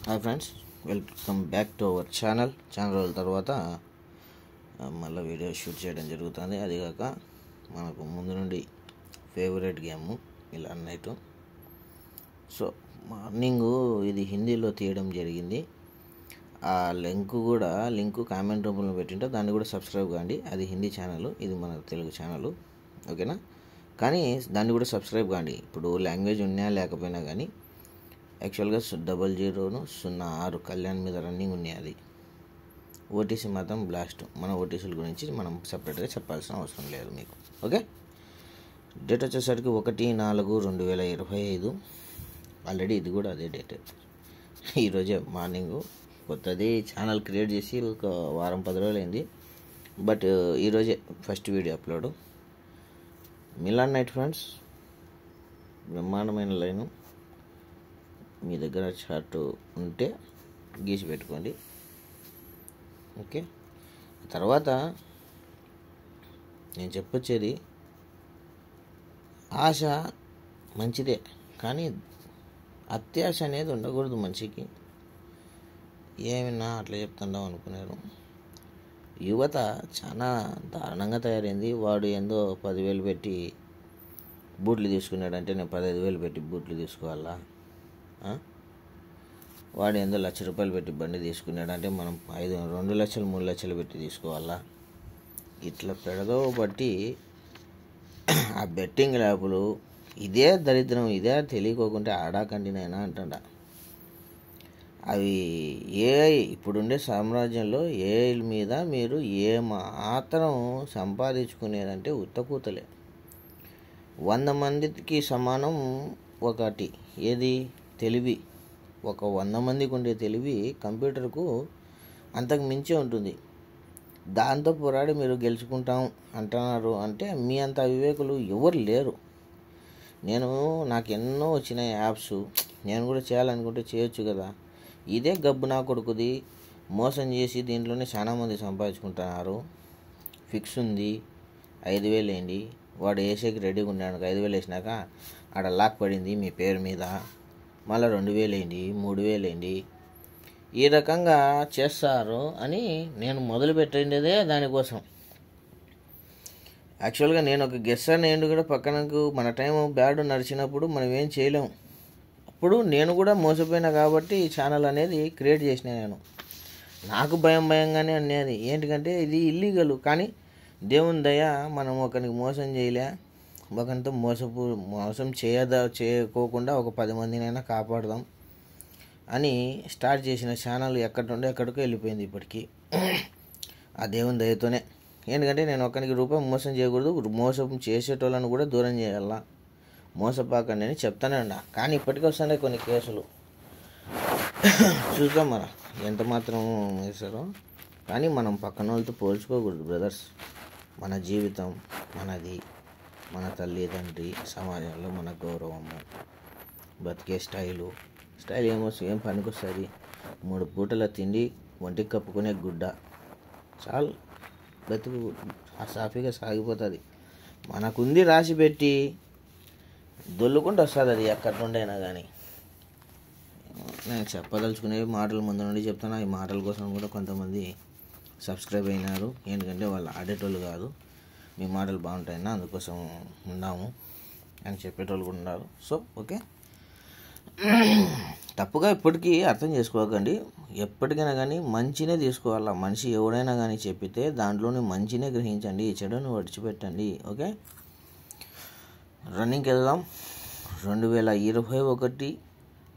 Hi friends, welcome back to our channel. చాలా రోజుల తర్వాత మళ్ళీ వీడియో షూట్ చేయడం జరుగుతుంది. అదిగాక మనకు ముందు నుండి favourite game Milan night. So morning ఇది హిందీలో తీయడం జరిగింది. ఆ లింక్ కామెంట్ రూపంలో పెట్టింటే దాన్ని కూడా సబ్స్క్రైబ్ కాండి. అది హిందీ ఛానల్, ఇది మన తెలుగు ఛానల్, ఓకేనా? కానీ దాన్ని కూడా సబ్స్క్రైబ్ కాండి. ఇప్పుడు లాంగ్వేజ్ ఉన్నా లేకపోయినా కానీ యాక్చువల్గా 0006 కళ్యాణ్ మీద రన్నింగ్ ఉన్నాయి. అది ఓటీసీ మాత్రం బ్లాస్ట్. మన ఓటీసీల గురించి మనం సపరేట్గా చెప్పాల్సిన అవసరం లేదు మీకు, ఓకే? డేట్ వచ్చేసరికి 1/4/2025. ఆల్రెడీ ఇది కూడా అదే డేట్. ఈరోజే మార్నింగ్ కొత్తది ఛానల్ క్రియేట్ చేసి ఒక వారం 10 రోజులు అయింది. బట్ ఈరోజే first video upload. Milan night friends, బ్రహ్మాండమైన లైను. మీ దగ్గర చార్ట్ ఉంటే గీసి పెట్టుకోండి, ఓకే? తర్వాత నేను చెప్పొచ్చేది, ఆశ మంచిదే కానీ అత్యాశ అనేది ఉండకూడదు మనిషికి. ఏమైనా అట్లా చెప్తుండవు అనుకున్నారు. యువత చాలా దారుణంగా తయారైంది. వాడు ఏందో 10,000 పెట్టి బూట్లు తీసుకున్నాడంటే నేను 15,000 పెట్టి బూట్లు తీసుకోవాలా? వాడు ఏందో ₹1,00,000 పెట్టి బండి తీసుకున్నాడంటే మనం 2 లక్షలు 3 లక్షలు పెట్టి తీసుకోవాలా? ఇట్లా పెడదో బట్టి ఆ బెట్టింగ్ యాప్లు ఇదే దరిద్రం, ఇదే తెలియకోకుంటే ఆడాకండినైనా అంటుండ. అవి ఏఐ ఇప్పుడుండే సామ్రాజ్యంలో ఏఐ మీద మీరు ఏ మాత్రం సంపాదించుకునేదంటే ఉత్తకూతలే. 100 మందికి సమానం ఒకటి ఏది తెలివి. ఒక 100 మందికి ఉండే తెలివి కంప్యూటర్కు అంతకు మించే ఉంటుంది. దాంతో పోరాడి మీరు గెలుచుకుంటాం అంటున్నారు అంటే మీ అంత అవివేకులు ఎవరు లేరు. నాకు ఎన్నో వచ్చినాయి యాప్స్, నేను కూడా చేయాలనుకుంటే చేయొచ్చు కదా. ఇదే గబ్బు నా కొడుకుది. మోసం చేసి దీంట్లోనే చాలామంది సంపాదించుకుంటున్నారు. ఫిక్స్ ఉంది, 5,000 వేయండి. వాడు వేసేకి రెడీగా ఉన్నాడు. 5,000 వేసినాక ఆడ లాక్ పడింది మీ పేరు మీద, మళ్ళీ 2,000 వేయండి, 3,000 వేయండి. ఈ రకంగా చేస్తారు అని నేను మొదలు పెట్టిండేదే దానికోసం. యాక్చువల్గా నేను ఒక గెస్సర్ నేను కూడా పక్కనకు మన టైం బ్యాడ్ నడిచినప్పుడు మనం ఏం చేయలేము. అప్పుడు నేను కూడా మోసపోయినా కాబట్టి ఈ ఛానల్ అనేది క్రియేట్ చేసిన. నాకు భయంగానే అనేది ఏంటికంటే ఇది ఇల్లీగల్. కానీ దేవుని దయ మనం ఒకరికి మోసం చేయలే, ఒకరితో మోసం చేయకోకుండా ఒక 10 మందినైనా కాపాడదాం అని స్టార్ట్ చేసిన ఛానల్ ఎక్కడుండే ఎక్కడికో వెళ్ళిపోయింది ఇప్పటికీ. ఆ దేవుని దయతోనే. ఎందుకంటే నేను ఒకరికి రూపాయి మోసం చేయకూడదు, మోసం చేసేటోళ్ళను కూడా దూరం చేయాల. మోసపాకండి అని చెప్తానే ఉన్నా. కానీ ఇప్పటికీ వస్తున్నాయి కొన్ని కేసులు. చూద్దాం మనం ఎంత మాత్రం వేస్తారో. కానీ మనం పక్కన వాళ్ళతో పోల్చుకోకూడదు బ్రదర్స్. మన జీవితం మనది, మన తల్లిదండ్రి, సమాజంలో మన గౌరవము, బతికే స్టైల్ ఏం పనికొస్తుంది? 3 పూటల తిండి, ఒంటికి కప్పుకునే గుడ్డ, చాలు బతుకు సాఫీగా సాగిపోతుంది. మనకుంది రాసి పెట్టి దొల్లుకుంటూ వస్తుంది అది ఎక్కడి నుండైనా. కానీ నేను చెప్పదలుచుకునేవి మాటలు ముందు నుండి చెప్తాను. ఈ మాటల కోసం కూడా కొంతమంది సబ్స్క్రైబ్ అయినారు. ఎందుకంటే వాళ్ళు ఆడేటోళ్ళు కాదు. మీ మాటలు బాగుంటాయన్నా అందుకోసం ఉన్నాము అని చెప్పేటోళ్ళు కూడా ఉన్నారు. సో ఓకే, తప్పుగా ఇప్పటికీ అర్థం చేసుకోకండి. ఎప్పటికైనా కానీ మంచినే తీసుకోవాలా. మనిషి ఎవడైనా కానీ చెప్పితే దాంట్లోని మంచినే గ్రహించండి, చెడుని విడిచిపెట్టండి, ఓకే? రన్నింగ్కి వెళ్దాం. 2021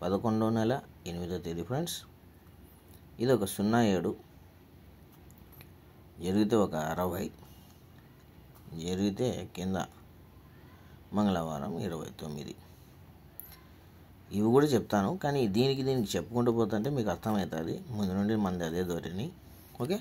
11వ నెల 8వ తేదీ ఫ్రెండ్స్. ఇది ఒక 07 జరిగితే ఒక 60 జరిగితే కింద మంగళవారం 29. ఇవి కూడా చెప్తాను. కానీ దీనికి చెప్పుకుంటూ పోతుంటే మీకు అర్థమవుతుంది. ముందు నుండి మనది అదే ధోరణి, ఓకే?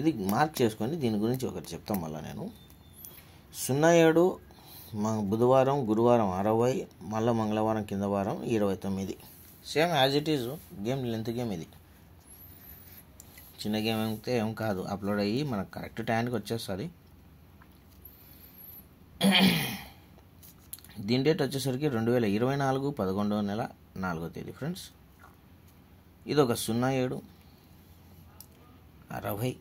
ఇది మార్క్ చేసుకొని దీని గురించి ఒకటి చెప్తాం. మళ్ళీ నేను 07 బుధవారం గురువారం 60, మళ్ళీ మంగళవారం కింద వారం 29. Same as it is. Game length game ఇది. చిన్న గేమ్ అయితే ఏం కాదు. అప్లోడ్ అయ్యి మనకు కరెక్ట్ టైంకి వచ్చేస్తుంది. దీని డేట్ వచ్చేసరికి 2024 11వ నెల 4వ తేదీ ఫ్రెండ్స్. ఇది ఒక 07 60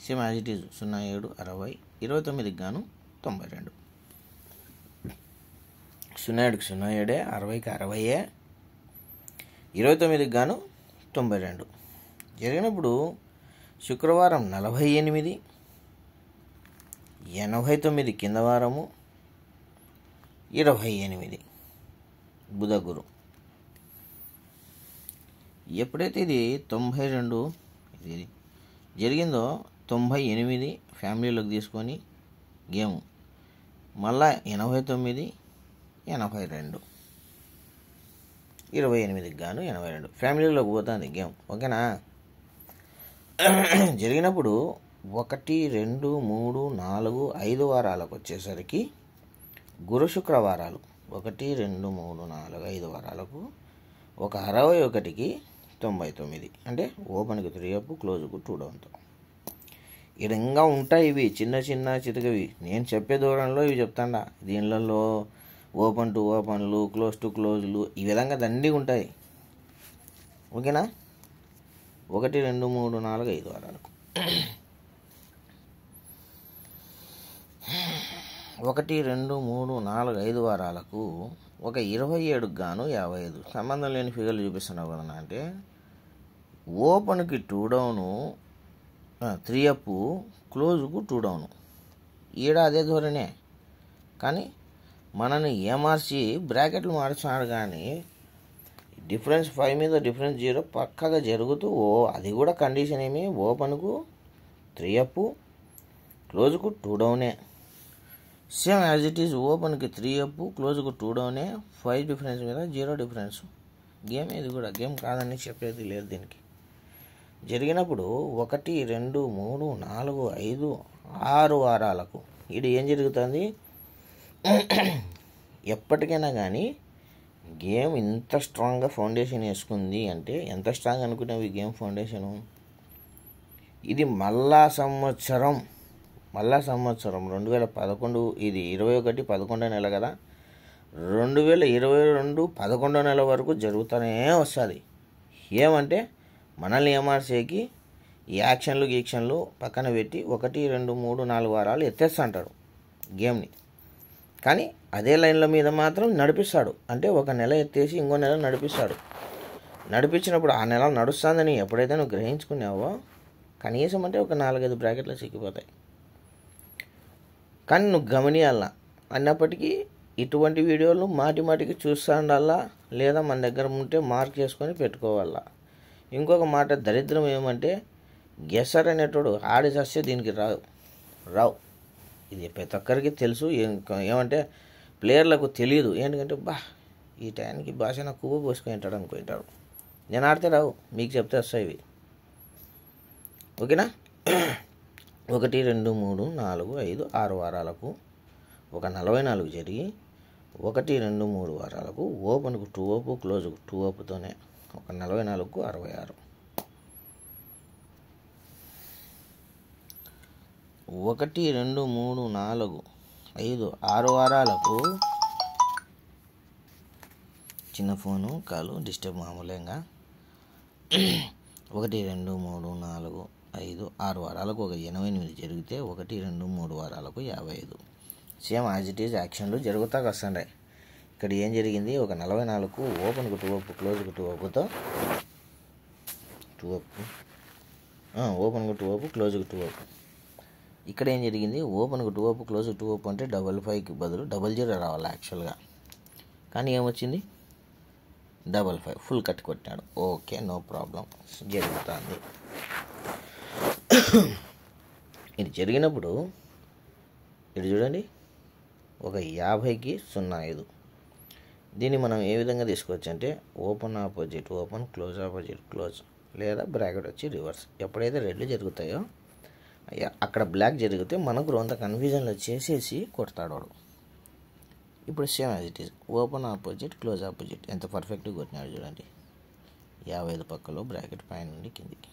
సేమ్ యాజ్ ఇట్ ఈజ్ 07 60 29కి గాను 92 07కి 07 60కి 60 29కి గాను 92 జరిగినప్పుడు శుక్రవారం 48 89 కింద వారము 28 బుధ గురు. ఎప్పుడైతే ఇది 92 ఇది జరిగిందో 98 ఫ్యామిలీలోకి తీసుకొని గేమ్ మళ్ళా 89 82 28కి గాను 82 ఫ్యామిలీలోకి పోతుంది గేమ్. ఓకేనా? జరిగినప్పుడు 1 2 3 4 5 వారాలకు వచ్చేసరికి గురు శుక్రవారాలు 1 2 3 4 5 వారాలకు ఒక 61కి 99 అంటే ఓపెన్కి 3 అప్ క్లోజ్కు 2 డౌన్తో. ఇడంగా ఉంటాయి ఇవి చిన్న చిన్న చితకవి. నేను చెప్పే దూరంలో ఇవి చెప్తాడా. దీనిలలో ఓపెన్ టు ఓపెన్లు, క్లోజ్ టు క్లోజ్లు ఈ విధంగా దండిగా ఉంటాయి. ఓకేనా? 1 2 3 4 5 వారాలకు 1 2 3 4 5 వారాలకు ఒక 27కి గాను 55 సంబంధం లేని ఫిగర్లు చూపిస్తున్నావు కదా అంటే ఓపెన్కి 2 డౌను 3 అప్ క్లోజ్కు 2 డౌను. ఈడ అదే ధోరణే కానీ మనని ఏమార్చి బ్రాకెట్లు మార్చున్నాడు. కానీ డిఫరెన్స్ 5 మీద డిఫరెన్స్ 0 పక్కగా జరుగుతూ అది కూడా కండిషన్ ఏమి ఓపెన్కు 3 అప్ క్లోజ్కు 2 డౌనే. సేమ్ యాజ్ ఇట్ ఈజ్ ఓపెన్కి 3 అప్ క్లోజ్కు 2 డౌనే. 5 డిఫరెన్స్ మీద 0 డిఫరెన్స్. గేమ్ ఇది కూడా గేమ్ కాదని చెప్పేది లేదు దీనికి. జరిగినప్పుడు 1 2 3 4 5 6 వారాలకు ఇది ఏం జరుగుతుంది? ఎప్పటికైనా కానీ గేమ్ ఇంత స్ట్రాంగ్గా ఫౌండేషన్ వేసుకుంది అంటే ఎంత స్ట్రాంగ్ అనుకునేవి గేమ్ ఫౌండేషను. ఇది మళ్ళా సంవత్సరం 2011 ఇది 21 11 నెల కదా 2022 11 నెల వరకు జరుగుతూనే వస్తుంది. ఏమంటే మనల్ని ఏమార్చేకి ఈ యాక్షన్లు పక్కన పెట్టి 1 2 3 4 వారాలు ఎత్తేస్తుంటాడు గేమ్ని. కానీ అదే లైన్ల మీద మాత్రం నడిపిస్తాడు. అంటే ఒక నెల ఎత్తేసి ఇంకో నెల నడిపిస్తాడు. నడిపించినప్పుడు ఆ నెల నడుస్తుందని ఎప్పుడైతే నువ్వు గ్రహించుకున్నావో కనీసం అంటే ఒక 4-5 బ్రాకెట్లు చిక్కిపోతాయి. కానీ నువ్వు గమనియాల అన్నప్పటికీ ఇటువంటి వీడియోలు మాటికి చూస్తూ ఉండాలా, లేదా మన దగ్గర ఉంటే మార్క్ చేసుకొని పెట్టుకోవాలా. ఇంకొక మాట దరిద్రం ఏమంటే గెసర్ అనేటోడు ఆడి చస్తే దీనికి రావు. ఇది ప్రతి ఒక్కరికి తెలుసు. ఏమంటే ప్లేయర్లకు తెలియదు. ఏంటంటే ఈ టైంకి భాష కువ్వు పోసుకొని ఉంటాడు అనుకుంటాడు. నేను ఆడితే రావు, మీకు చెప్తే వస్తాయి ఇవి. ఓకేనా? 1 2 3 4 5 6 వారాలకు ఒక 44 జరిగి 1 2 3 వారాలకు ఓపెన్కు 2 అప్ క్లోజ్కు 2 అప్తోనే ఒక 44కు 66. 1 2 3 4 5 6 వారాలకు చిన్న ఫోను కాలు డిస్టర్బ్ మామూలుగా. 1 2 3 4 5 6 వారాలకు ఒక 88 జరిగితే 1 2 3 వారాలకు 55. సేమ్ యాజ్ ఇట్ ఈజ్ యాక్షన్లు జరుగుతా వస్తుంటాయి. ఇక్కడ ఏం జరిగింది? ఒక 44కు ఓపెన్కు 2 అప్ క్లోజ్కు 2 అప్తో 2 అప్ ఓపెన్కు 2 అప్ క్లోజ్కు 2 అప్. ఇక్కడ ఏం జరిగింది? ఓపెన్కు 2 అప్ క్లోజ్కు 2 అప్ అంటే 55కి బదులు 00 రావాలి యాక్చువల్గా. కానీ ఏమొచ్చింది? 55 ఫుల్ కట్ కొట్టాడు. ఓకే, నో ప్రాబ్లం, జరుగుతుంది. ఇది జరిగినప్పుడు ఇది చూడండి, ఒక 50కి 05. దీన్ని మనం ఏ విధంగా తీసుకోవచ్చు అంటే open opposite open, close opposite close, లేదా బ్రాకెట్ వచ్చి రివర్స్. ఎప్పుడైతే రెడ్లు జరుగుతాయో అక్కడ బ్లాక్ జరిగితే మనకు అంత కన్ఫ్యూజన్లో చేసేసి కొడతాడు వాడు. ఇప్పుడు same as it is open opposite close opposite ఎంత పర్ఫెక్ట్గా కొట్టినాడు చూడండి. 55 పక్కలో బ్రాకెట్ పైన నుండి కిందికి.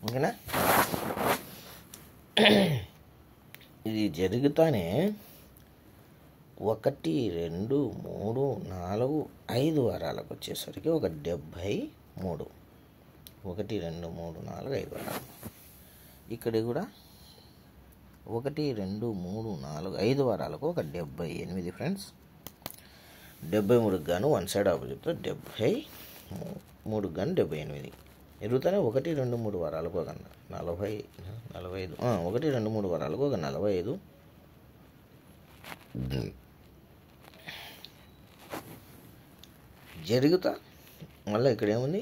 ఓకేనా? ఇది జరుగుతానే 1 2 3 4 5 వారాలకు వచ్చేసరికి ఒక 70 3, 1 2 3 4 5 వారాలు. ఇక్కడ కూడా 1 2 3 4 5 వారాలకు ఒక 78 ఫ్రెండ్స్. 73 గాను వన్ సైడ్ ఆపోజిట్తో 73 గాను 78 ఎరుగుతానే 1 2 3 వారాలకు ఒక 45 1 2 3 వారాలకు ఒక 45 జరుగుతా. మళ్ళీ ఇక్కడ ఏముంది,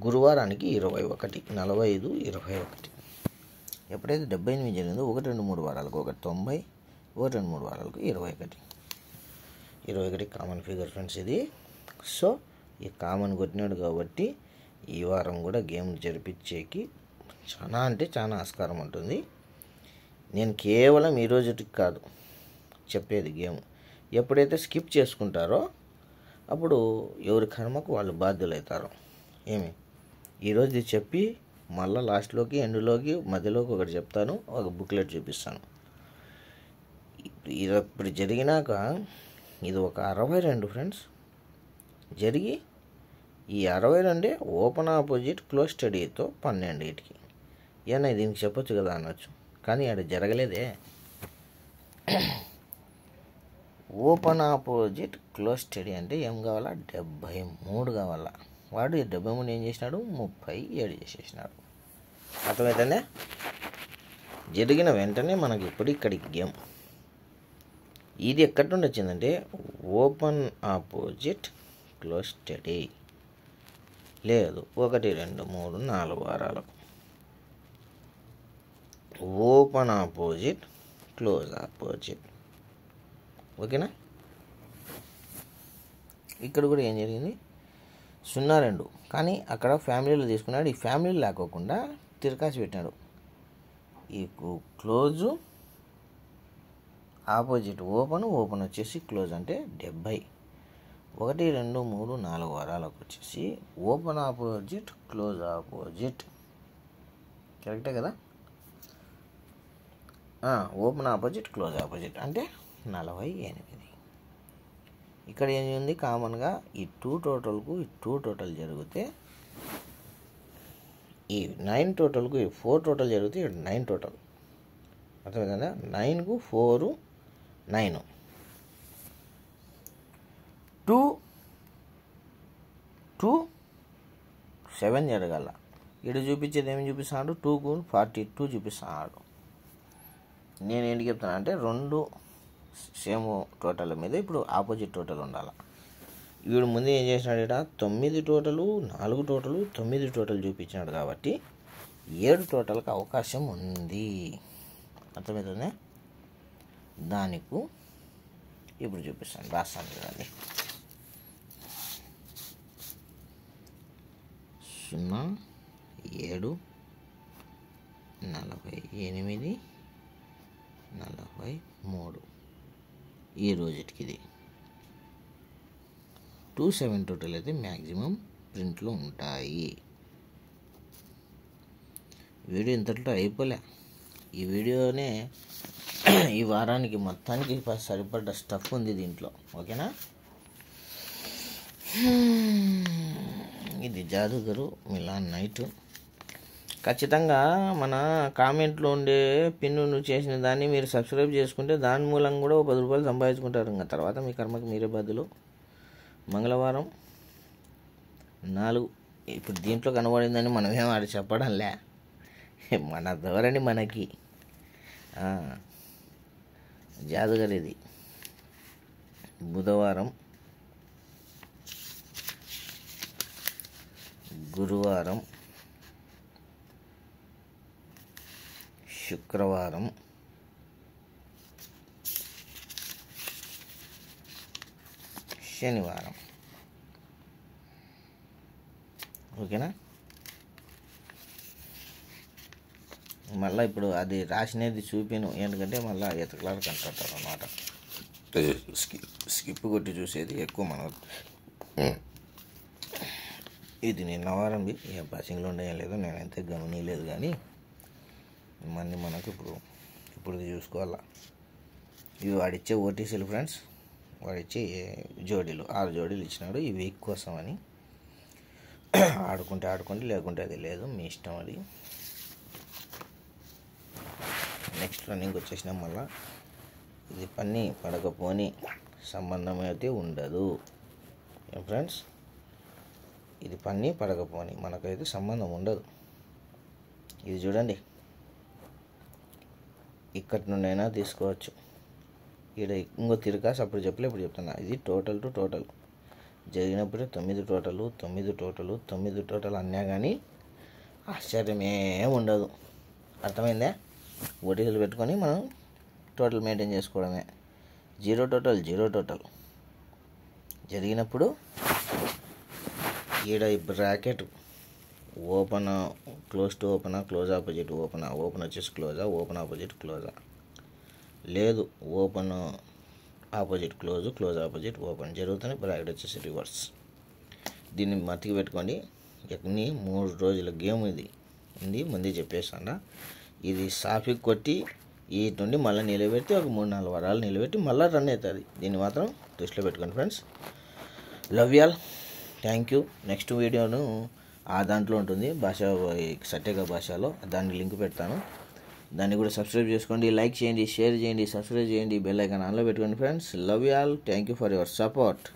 గురువారానికి 21 45 21. ఎప్పుడైతే 78 జరిగిందో 1 2 3 వారాలకు ఒక 90 1 2 3 వారాలకు 21 కామన్ ఫిగర్ ఫ్రెండ్స్ ఇది. సో ఈ కామన్ కొట్టినాడు కాబట్టి ఈ వారం కూడా గేమ్ జరిపించేకి చాలా అంటే చాలా ఆస్కారం ఉంటుంది. నేను కేవలం ఈ రోజుకి కాదు చెప్పేది గేమ్. ఎప్పుడైతే స్కిప్ చేసుకుంటారో అప్పుడు ఎవరి కర్మకు వాళ్ళు బాధ్యులవుతారు. ఏమి ఈరోజు చెప్పి మళ్ళీ లాస్ట్లోకి ఎండ్లోకి మధ్యలోకి ఒకటి చెప్తాను, ఒక బుక్లెట్ చూపిస్తాను. ఇప్పుడు జరిగినాక ఇది ఒక 62 ఫ్రెండ్స్ జరిగి ఈ 62 ఓపెన్ ఆపోజిట్ క్లోజ్ స్టడీతో 12 ఏనా దీనికి చెప్పొచ్చు కదా అనొచ్చు, కానీ అది జరగలేదే. ఓపెన్ ఆపోజిట్ క్లోజ్ స్టడీ అంటే ఏం కావాలా, 73 కావాలా. వాడు 73 ఏం చేసినాడు, 37 చేసేసినాడు. అర్థమవుతుందే. జరిగిన వెంటనే మనకి ఇప్పుడు ఇక్కడికి గేమ్ ఇది ఎక్కడి నుండి వచ్చిందంటే ఓపెన్ ఆపోజిట్ క్లోజ్ స్టడీ లేదు 1 2 3 4 వారాలకు ఓపెన్ ఆపోజిట్ క్లోజ్ ఆపోజిట్. ఓకేనా. ఇక్కడ కూడా ఏం జరిగింది, 0 2 కానీ అక్కడ ఫ్యామిలీలో తీసుకున్నాడు. ఈ ఫ్యామిలీ లేకోకుండా తిరకాసి పెట్టినాడు. ఈ క్లోజు ఆపోజిట్ ఓపెన్ వచ్చేసి క్లోజ్ అంటే 70. 1 2 3 4 వారాలకు వచ్చేసి ఓపెన్ ఆపోజిట్ క్లోజ్ ఆపోజిట్ కరెక్టే కదా. ఓపెన్ ఆపోజిట్ క్లోజ్ ఆపోజిట్ అంటే 48. ఇక్కడ ఏముంది కామన్గా ఈ 2 టోటల్కు ఈ 2 టోటల్ జరిగితే ఈ 9 టోటల్కు ఈ 4 టోటల్ జరిగితే ఇక్కడ 9 టోటల్. అర్థమైందా. 9కు 4 9 2 7 జరగాల. ఇక్కడ చూపించేది ఏమి చూపిస్తున్నాడు, 2కు 42 చూపిస్తున్నాడు. నేను ఏంటి చెప్తాను అంటే 2 సేమ్ టోటల్ మీద ఇప్పుడు ఆపోజిట్ టోటల్ ఉండాలి. వీడు ముందు ఏం చేసినాడు, ఇక్కడ 9 టోటలు 4 టోటలు 9 టోటల్ చూపించినాడు కాబట్టి 7 టోటల్కి అవకాశం ఉంది. అర్థమవుతుంది. దానికి ఇప్పుడు చూపిస్తాను, రాస్తాను చూడండి. 0 7 48 43 ఈ రోజుకి ఇది 27 టోటల్ అయితే మ్యాక్సిమం ప్రింట్లో ఉంటాయి. వీడియో ఇంతటితో అయిపోలే. ఈ వీడియోనే ఈ వారానికి మొత్తానికి సరిపడ్డ స్టఫ్ ఉంది దీంట్లో. ఓకేనా. ఇది జాదుగరు మిలాన్ నైట్. ఖచ్చితంగా మన కామెంట్లో ఉండే పిన్ను చేసిన దాన్ని మీరు సబ్స్క్రైబ్ చేసుకుంటే దాని మూలంగా కూడా 10 రూపాయలు సంపాదించుకుంటారు. ఇంకా తర్వాత మీ కర్మకి మీరే బదులు. మంగళవారం 4 ఇప్పుడు దీంట్లో కనబడిందని మనమేం ఆడ చెప్పడంలే, మన ధోరణి మనకి. జాదుగర్ ఇది. బుధవారం, గురువారం, శుక్రవారం, శనివారం. ఓకేనా. మళ్ళీ ఇప్పుడు అది రాసినది చూపాను, ఎందుకంటే మళ్ళీ ఎతకలాడు కనపడతారు అన్నమాట. స్కిప్ కొట్టి చూసేది ఎక్కువ మనం. ఇది నిన్న వారంది, ఏ పాసింగ్లో ఉండేం లేదు, నేనైతే గమనిలేదు. కానీ మళ్ళీ మనకు ఇప్పుడు చూసుకోవాలా. ఇవి వాడిచ్చే ఓటీసీలు ఫ్రెండ్స్. వాడిచ్చి జోడీలు 6 జోడీలు ఇచ్చినాడు ఈ వీక్ కోసం అని. ఆడుకుంటే లేకుంటే అది లేదు, మీ ఇష్టం అది. నెక్స్ట్ రన్నింగ్ వచ్చేసినాం. మళ్ళీ ఇది పన్ని పడకపోని సంబంధం అయితే ఉండదు ఏం ఫ్రెండ్స్, ఇది పన్ని పడకపోని మనకైతే సంబంధం ఉండదు. ఇది చూడండి, ఇక్కడి నుండైనా తీసుకోవచ్చు. ఇక్కడ ఇంకో తిరకాసు అప్పుడు చెప్పలే, ఇప్పుడు చెప్తున్నా. ఇది టోటల్ టు టోటల్ జరిగినప్పుడే 9 టోటల్ అన్నా కానీ ఆశ్చర్యమే ఉండదు. అర్థమైందా? ఓటీసీలు పెట్టుకొని మనం టోటల్ మెయింటైన్ చేసుకోవడమే. జీరో టోటల్ జరిగినప్పుడు ఈడ బ్రాకెట్ ఓపెన్ క్లోజ్ టు ఓపెనా, క్లోజ్ ఆపోజిట్ ఓపెనా, ఓపెన్ వచ్చేసి క్లోజా, ఓపెన్ ఆపోజిట్ క్లోజా, లేదు open opposite close, close opposite open జరుగుతుంది. బ్రాకెట్ వచ్చేసి రివర్స్. దీన్ని మతికి పెట్టుకోండి. ఎన్ని 3 రోజుల గేమ్ ఇది ముందే చెప్పేసాను. ఇది సాఫీకి కొట్టి ఈ నుండి మళ్ళీ నిలబెట్టి ఒక 3-4 వారాలు నిలబెట్టి మళ్ళీ రన్ అవుతుంది. దీన్ని మాత్రం దృష్టిలో పెట్టుకోండి friends. Love y'all, thank you. Next వీడియోను ఆ దాంట్లో ఉంటుంది, సట్టేగా భాషలో. దాన్ని లింక్ పెడతాను, దాన్ని కూడా సబ్స్క్రైబ్ చేసుకోండి. లైక్ చేయండి, షేర్ చేయండి, సబ్స్క్రైబ్ చేయండి, బెల్ ఐకాన్ ఆన్లో పెట్టుకోండి friends. Love y'all, thank you for your support.